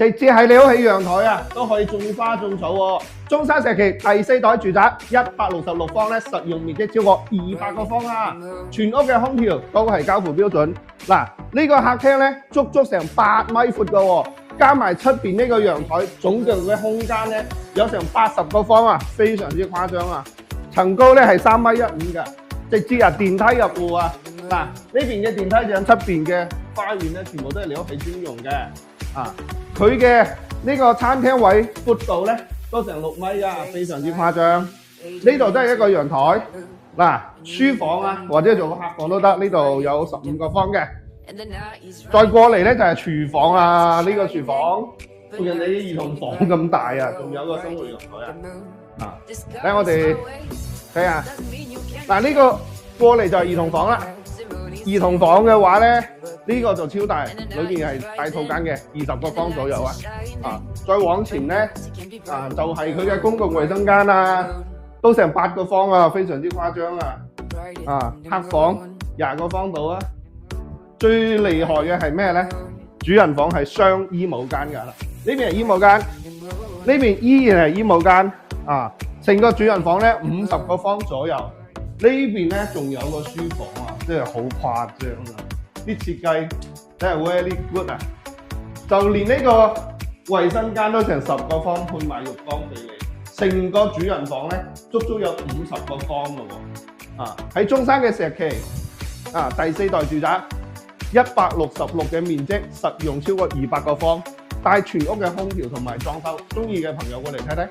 直接喺你屋企陽台啊，都可以種花種草喎。中山石岐第4代住宅166方咧，實用面積超過200個方啊！全屋嘅空調都係交付標準。嗱，呢個客廳咧足成8米闊㗎喎，加埋出邊呢個陽台，總共嘅空間咧有成80個方啊，非常之誇張啊！層高咧係3.15米㗎，直接電梯入戶啊！嗱，呢邊嘅電梯井出邊嘅花園咧，全部都係你屋企專用嘅。啊，佢嘅呢個餐廳位闊度咧都成6米啊，非常之誇張。呢度都係一個陽台，嗱，書房啊或者做個客房都得。呢度有15個方嘅。再過嚟咧就係廚房啊，呢個廚房附近你兒童房咁大啊，仲有個生活陽台啊。啊，睇我哋睇下，嗱呢個過嚟就係兒童房啦。兒童房嘅話咧，呢個就超大，裏邊係大套間嘅，20個方左右啊。啊，再往前咧，啊就係佢嘅公共衛生間啊，都成8個方啊，非常之誇張啊。啊，客房20個方度啊。最厲害嘅係咩咧？主人房係雙衣帽間㗎啦，呢邊係衣帽間，呢邊依然係衣帽間。啊，成個主人房咧50個方左右。呢邊咧仲有個書房啊，真係好誇張啊！啲設計真係 very good 啊！就連呢個衛生間都成10個方，配埋浴缸俾你。成個主人房咧足有50個方㗎喎。啊，喺中山嘅石岐啊，第4代住宅166嘅面積，實用超過200個方，帶全屋嘅空調同埋裝修。中意嘅朋友過嚟睇睇。